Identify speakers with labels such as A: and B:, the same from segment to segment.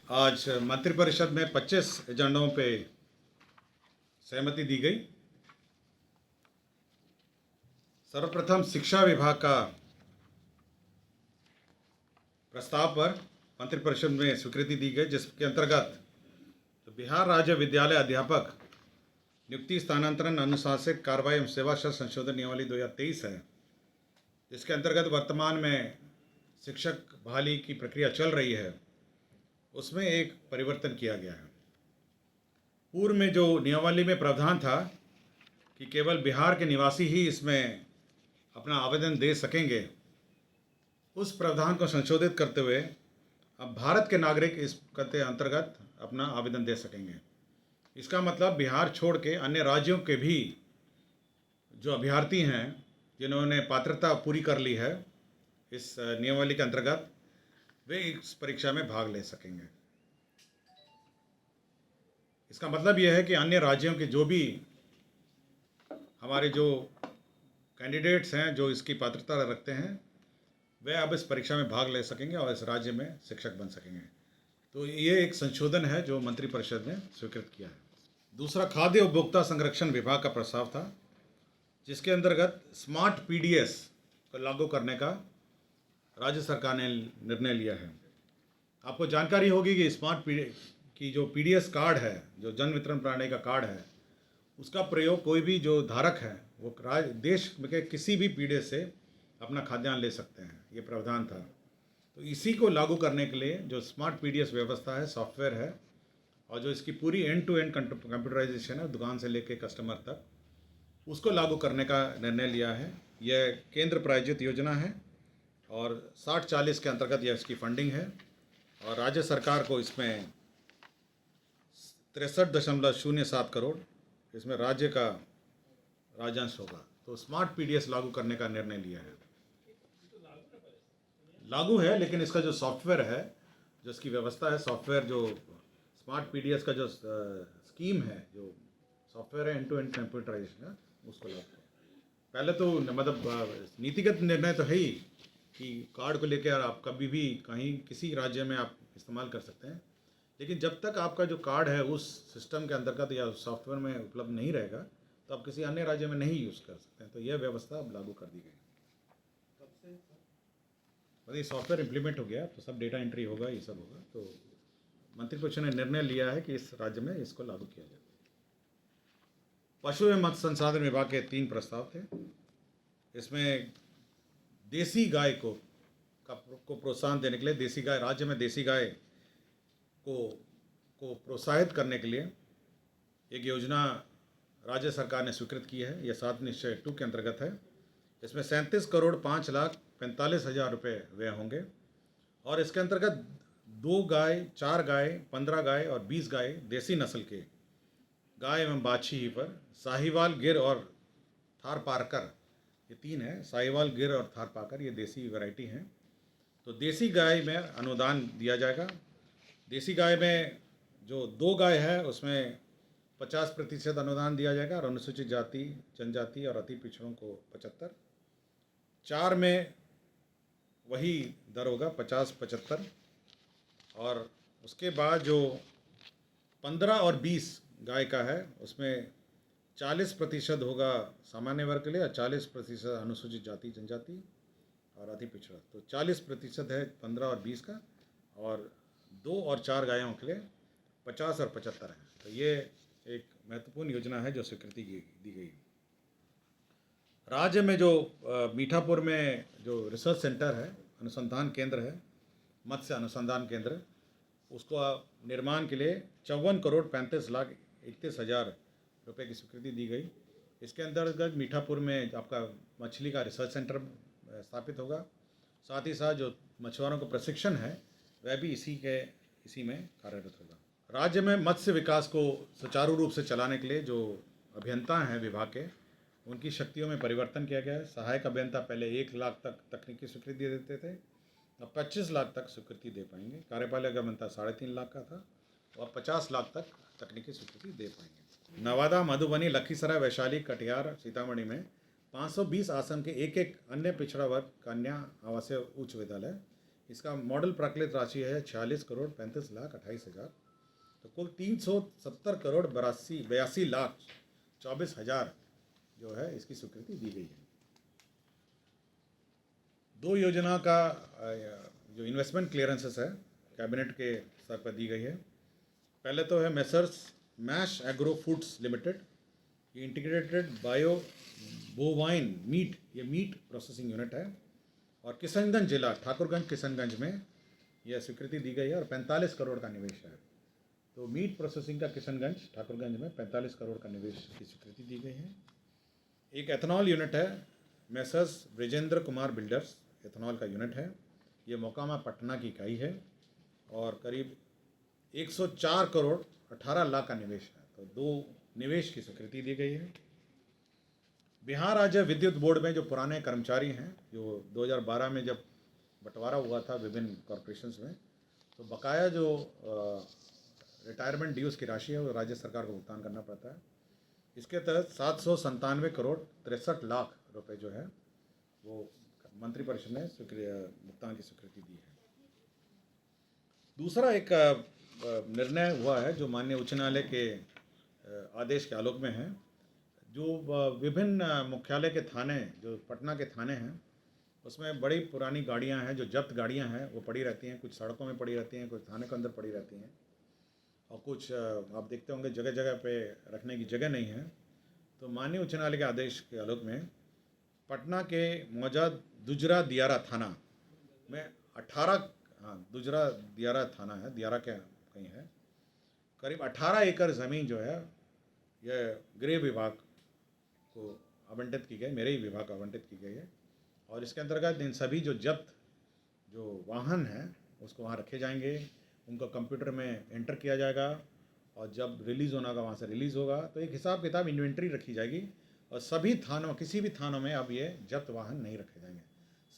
A: आज मंत्रिपरिषद में 25 एजेंडों पे सहमति दी गई। सर्वप्रथम शिक्षा विभाग का प्रस्ताव पर मंत्रिपरिषद में स्वीकृति दी गई, जिसके अंतर्गत तो बिहार राज्य विद्यालय अध्यापक नियुक्ति स्थानांतरण अनुशासित कार्रवाई एवं सेवा शर्त संशोधन नियमावली 2023 है, जिसके अंतर्गत वर्तमान में शिक्षक बहाली की प्रक्रिया चल रही है, उसमें एक परिवर्तन किया गया है। पूर्व में जो नियमावली में प्रावधान था कि केवल बिहार के निवासी ही इसमें अपना आवेदन दे सकेंगे, उस प्रावधान को संशोधित करते हुए अब भारत के नागरिक इस के अंतर्गत अपना आवेदन दे सकेंगे। इसका मतलब बिहार छोड़ के अन्य राज्यों के भी जो अभ्यर्थी हैं, जिन्होंने पात्रता पूरी कर ली है इस नियमावली के अंतर्गत, वे इस परीक्षा में भाग ले सकेंगे। इसका मतलब यह है कि अन्य राज्यों के जो भी हमारे जो कैंडिडेट्स हैं जो इसकी पात्रता रखते हैं, वे अब इस परीक्षा में भाग ले सकेंगे और इस राज्य में शिक्षक बन सकेंगे। तो ये एक संशोधन है जो मंत्रिपरिषद ने स्वीकृत किया है। दूसरा, खाद्य उपभोक्ता संरक्षण विभाग का प्रस्ताव था, जिसके अंतर्गत स्मार्ट पीडीएस को लागू करने का राज्य सरकार ने निर्णय लिया है। आपको जानकारी होगी कि स्मार्ट की जो पीडीएस कार्ड है, जो जन वितरण प्रणाली का कार्ड है, उसका प्रयोग कोई भी जो धारक है वो देश के किसी भी पीडीएस से अपना खाद्यान्न ले सकते हैं, ये प्रावधान था। तो इसी को लागू करने के लिए जो स्मार्ट पीडीएस व्यवस्था है, सॉफ्टवेयर है, और जो इसकी पूरी एंड टू एंड कंप्यूटराइजेशन है, दुकान से लेके कस्टमर तक, उसको लागू करने का निर्णय लिया है। यह केंद्र प्रायोजित योजना है और 60-40 के अंतर्गत यह इसकी फंडिंग है और राज्य सरकार को इसमें 63.07 करोड़ इसमें राज्य का राजस्व होगा। तो स्मार्ट पीडीएस लागू करने का निर्णय लिया है। लागू है, लेकिन इसका जो सॉफ्टवेयर है, जो इसकी व्यवस्था है, सॉफ्टवेयर जो स्मार्ट पीडीएस का जो स्कीम है, जो सॉफ्टवेयर है एंड टू एंड कंप्यूटराइजेशन का, उसको लागू करें। पहले तो मतलब नीतिगत निर्णय तो है ही कि कार्ड को लेकर आप कभी भी कहीं किसी राज्य में आप इस्तेमाल कर सकते हैं, लेकिन जब तक आपका जो कार्ड है उस सिस्टम के अंतर्गत या सॉफ्टवेयर में उपलब्ध नहीं रहेगा, तो आप किसी अन्य राज्य में नहीं यूज़ कर सकते हैं। तो यह व्यवस्था अब लागू कर दी गई। ये सॉफ्टवेयर इम्प्लीमेंट हो गया तो सब डेटा एंट्री होगा, ये सब होगा। तो मंत्रिपरिषद ने निर्णय लिया है कि इस राज्य में इसको लागू किया जाए। पशु एवं मत्स्य संसाधन विभाग के 3 प्रस्ताव थे। इसमें देसी गाय को प्रोत्साहन देने के लिए, देसी गाय राज्य में देसी गाय को प्रोत्साहित करने के लिए एक योजना राज्य सरकार ने स्वीकृत की है। यह 7 निश्चय 2 के अंतर्गत है। इसमें 37,45,45,000 रुपये व्यय होंगे और इसके अंतर्गत 2 गाय, 4 गाय, 15 गाय और 20 गाय देसी नस्ल के गाय एवं बाछी पर साहिवाल, गिर और थारपारकर, ये 3 है, साहिवाल, गिर और थारपारकर, ये देसी वैरायटी हैं। तो देसी गाय में अनुदान दिया जाएगा। देसी गाय में जो 2 गाय है उसमें 50% अनुदान दिया जाएगा और अनुसूचित जाति, जनजाति और अति पिछड़ों को 75। 4 में वही दर होगा 50-75। और उसके बाद जो 15 और 20 गाय का है उसमें 40% होगा सामान्य वर्ग के लिए और 40% अनुसूचित जाति, जनजाति और अति पिछड़ा। तो 40% है 15 और 20 का, और 2 और 4 गायों के लिए 50 और 75 है। तो ये एक महत्वपूर्ण योजना है जो स्वीकृति दी गई। राज्य में जो मीठापुर में जो रिसर्च सेंटर है, अनुसंधान केंद्र है, मत्स्य अनुसंधान केंद्र, उसको निर्माण के लिए 54,35,31,000 रुपये की स्वीकृति दी गई। इसके अंतर्गत मीठापुर में आपका मछली का रिसर्च सेंटर स्थापित होगा। साथ ही साथ जो मछुआरों को प्रशिक्षण है वह भी इसी में कार्यरत होगा। राज्य में मत्स्य विकास को सुचारू रूप से चलाने के लिए जो अभियंता हैं विभाग के, उनकी शक्तियों में परिवर्तन किया गया है। सहायक अभियंता पहले 1 लाख तक तकनीकी स्वीकृति देते थे, अब 25 लाख तक स्वीकृति दे पाएंगे। कार्यपालक अभियंता 3.5 लाख का था, तो अब 50 लाख तक तकनीकी स्वीकृति दे पाएंगे। नवादा, मधुबनी, लखीसराय, वैशाली, कटिहार, सीतामढ़ी में 520 आसन के एक अन्य पिछड़ा वर्ग कन्या आवासीय उच्च विद्यालय इसका मॉडल प्राकृत राशि है 46,35,28,000। तो कुल 370,82,84,24,000 जो है इसकी स्वीकृति दी गई है। दो योजना का जो इन्वेस्टमेंट क्लियरेंसेस है कैबिनेट के स्तर पर दी गई है। पहले तो है messrs mash agro foods limited, ये इंटीग्रेटेड बायो बोवाइन मीट, ये मीट प्रोसेसिंग यूनिट है, और किशनगंज जिला ठाकुरगंज किशनगंज में यह स्वीकृति दी गई है और 45 करोड़ का निवेश है। तो मीट प्रोसेसिंग का किशनगंज ठाकुरगंज में 45 करोड़ का निवेश की स्वीकृति दी गई है। एक एथनॉल यूनिट है messrs Brijendra Kumar builders, ethanol का यूनिट है, ये मोकामा पटना की इकाई है और करीब 104 करोड़ 18 लाख का निवेश है। तो दो निवेश की स्वीकृति दी गई है। बिहार राज्य विद्युत बोर्ड में जो पुराने कर्मचारी हैं, जो 2012 में जब बंटवारा हुआ था विभिन्न कॉरपोरेशंस में, तो बकाया जो रिटायरमेंट ड्यूज़ की राशि है वो राज्य सरकार को भुगतान करना पड़ता है। इसके तहत 797 करोड़ 63 लाख रुपए जो है वो मंत्रिपरिषद ने भुगतान की स्वीकृति दी है। दूसरा एक निर्णय हुआ है जो माननीय उच्च न्यायालय के आदेश के आलोक में है, जो विभिन्न मुख्यालय के थाने, जो पटना के थाने हैं, उसमें बड़ी पुरानी गाड़ियां हैं, जो जब्त गाड़ियां हैं वो पड़ी रहती हैं, कुछ सड़कों में पड़ी रहती हैं, कुछ थाने के अंदर पड़ी रहती हैं, और कुछ आप देखते होंगे जगह जगह पे रखने की जगह नहीं है। तो माननीय उच्च न्यायालय के आदेश के आलोक में पटना के मौजूद दुजरा दियारा थाना में 18 दुजरा दियारा थाना है, दियारा क्या कहीं है, करीब 18 एकड़ ज़मीन जो है यह गृह विभाग को आवंटित की गई, मेरे ही विभाग को आवंटित की गई है, और इसके अंतर्गत इन सभी जो जब्त जो वाहन हैं उसको वहाँ रखे जाएंगे, उनको कंप्यूटर में एंटर किया जाएगा, और जब रिलीज़ होना होगा वहाँ से रिलीज़ होगा। तो एक हिसाब किताब इन्वेंट्री रखी जाएगी, और सभी थानों, किसी भी थानों में अब ये जब्त वाहन नहीं रखे जाएंगे,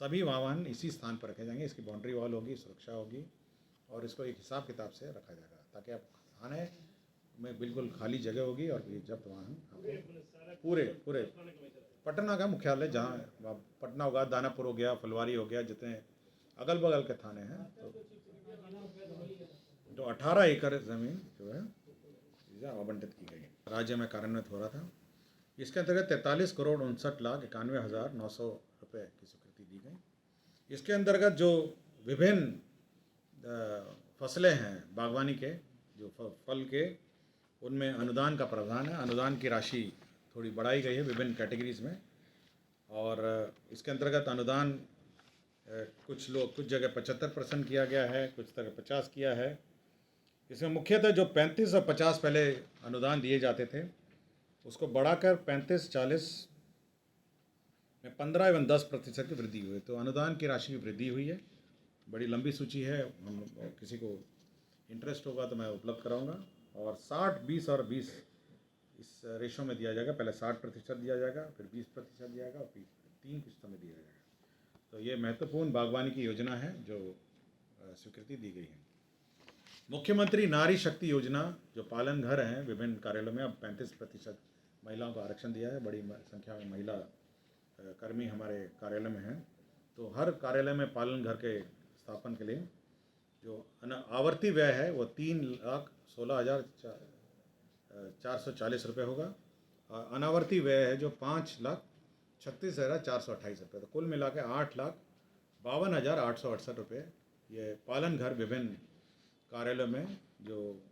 A: सभी वाहन इसी स्थान पर रखे जाएंगे। इसकी बाउंड्री वॉल होगी, सुरक्षा होगी, और इसको एक हिसाब किताब से रखा जाएगा, ताकि आप थाने में बिल्कुल खाली जगह होगी और ये जब्त वाहन पूरे पटना का मुख्यालय, जहाँ पटना होगा, दानापुर हो गया, फुलवारी हो गया, जितने अगल बगल के थाने हैं, तो 18 एकड़ ज़मीन जो है आवंटित की गई, राज्य में कार्यान्वित हो रहा था। इसके अंतर्गत 43 करोड़ 59,91,900 रुपये की स्वीकृति दी गई। इसके अंतर्गत जो विभिन्न फसलें हैं बागवानी के, जो फल के, उनमें अनुदान का प्रावधान है। अनुदान की राशि थोड़ी बढ़ाई गई है विभिन्न कैटेगरीज में, और इसके अंतर्गत अनुदान कुछ जगह 75% किया गया है, कुछ जगह 50 किया है। इसमें मुख्यतः जो 35 और 50 पहले अनुदान दिए जाते थे उसको बढ़ाकर 35-40 में 15 एवं 10% की वृद्धि हुई। तो अनुदान की राशि में वृद्धि हुई है। बड़ी लंबी सूची है, हम किसी को इंटरेस्ट होगा तो मैं उपलब्ध कराऊंगा। और 60, 20 और 20 इस रेशो में दिया जाएगा। पहले 60% दिया जाएगा, फिर 20% दिया जाएगा, और फिर 3 किस्तों में दिया जाएगा। तो ये महत्वपूर्ण बागवानी की योजना है जो स्वीकृति दी गई है। मुख्यमंत्री नारी शक्ति योजना, जो पालन घर हैं विभिन्न कार्यालयों में, अब 35% महिलाओं को आरक्षण दिया है। बड़ी संख्या में महिला कर्मी हमारे कार्यालय में हैं। तो हर कार्यालय में पालन घर के स्थापन के लिए जो आवर्ती व्यय है वो 3,16,440 रुपये होगा, और अनावर्ती व्यय है जो 5,36,428 रुपये। तो कुल मिला के 8,52,868 रुपये ये पालन घर विभिन्न कार्यालयों में जो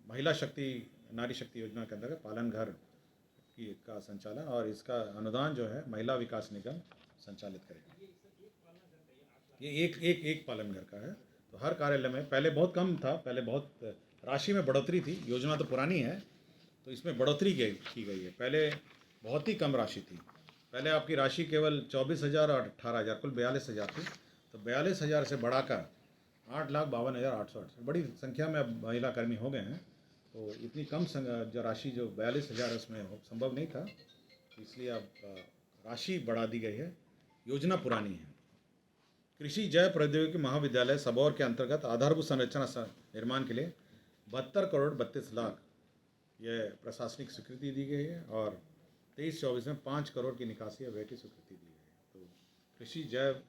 A: महिला शक्ति नारी शक्ति योजना के अंतर्गत पालन घर की का संचालन, और इसका अनुदान जो है महिला विकास निगम संचालित करेगा। ये एक पालन घर का है। तो हर कार्यालय में पहले बहुत कम था, पहले बहुत राशि में बढ़ोतरी थी। योजना तो पुरानी है तो इसमें बढ़ोतरी की गई है। पहले बहुत ही कम राशि थी। पहले आपकी राशि केवल 24,000 और 18,000 कुल 42,000 थी। तो 42,000 से बढ़ाकर 8,52,868 बड़ी संख्या में अब महिला कर्मी हो गए हैं। तो इतनी कम जो राशि जो 42,000 उसमें संभव नहीं था, इसलिए अब राशि बढ़ा दी गई है। योजना पुरानी है। कृषि जैव प्रौद्योगिकी महाविद्यालय सबौर के अंतर्गत आधारभूत संरचना निर्माण के लिए 72 करोड़ 32 लाख यह प्रशासनिक स्वीकृति दी गई है, और 23-24 में 5 करोड़ की निकासी व्यय की स्वीकृति दी गई है। तो कृषि जैव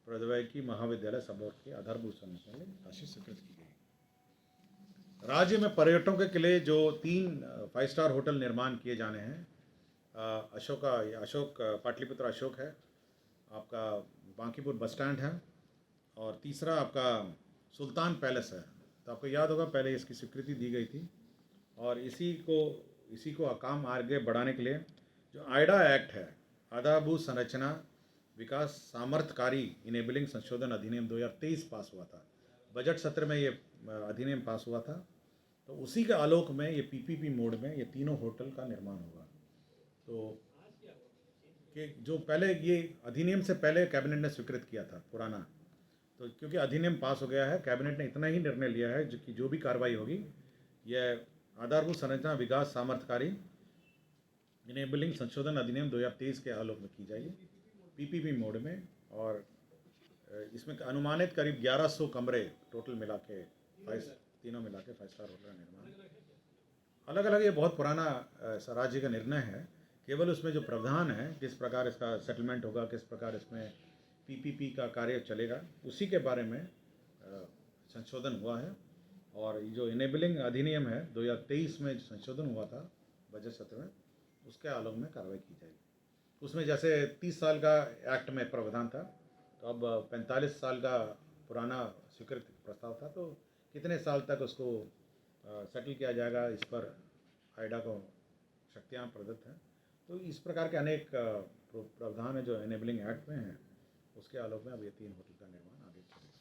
A: प्रौद्योगिकी महाविद्यालय सबौर की आधारभूत संरचना में राशि स्वीकृत की गई। राज्य में पर्यटकों के लिए जो 3 5 स्टार होटल निर्माण किए जाने हैं, अशोक पाटलिपुत्र अशोक है, आपका बांकीपुर बस स्टैंड है, और तीसरा आपका सुल्तान पैलेस है। तो आपको याद होगा पहले इसकी स्वीकृति दी गई थी, और इसी को काम आगे बढ़ाने के लिए जो आइडा एक्ट है, आधारभूत संरचना विकास सामर्थ्यकारी इनेबलिंग संशोधन अधिनियम 2023 पास हुआ था। बजट सत्र में ये अधिनियम पास हुआ था। तो उसी के आलोक में ये पीपीपी मोड में ये तीनों होटल का निर्माण होगा। तो कि जो पहले ये अधिनियम से पहले कैबिनेट ने स्वीकृत किया था पुराना, तो क्योंकि अधिनियम पास हो गया है, कैबिनेट ने इतना ही निर्णय लिया है कि जो भी कार्रवाई होगी यह आधारभूत संरचना विकास सामर्थ्यकारी इनेबलिंग संशोधन अधिनियम 2023 के आलोक में की जाएगी पीपीपी मोड में। और इसमें अनुमानित करीब 1100 कमरे टोटल मिला के तीनों मिला के 5 स्टार होटल का निर्माण। अलग अलग ये बहुत पुराना राज्य का निर्णय है, केवल उसमें जो प्रावधान है, किस प्रकार इसका सेटलमेंट होगा, किस प्रकार इसमें पीपीपी का कार्य चलेगा, उसी के बारे में संशोधन हुआ है। और जो इनेबलिंग अधिनियम है 2023 में जो संशोधन हुआ था बजट सत्र में, उसके आलोक में कार्रवाई की जाएगी। उसमें जैसे 30 साल का एक्ट में प्रावधान था, तो अब 45 साल का पुराना स्वीकृति प्रस्ताव था, तो कितने साल तक उसको सेटल किया जाएगा, इस पर आइडा को शक्तियाँ प्रदत्त हैं। तो इस प्रकार के अनेक प्रावधान है जो इनेबलिंग एक्ट में हैं, उसके आलोक में अब ये 3 होटल का निर्माण आगे चलेगा।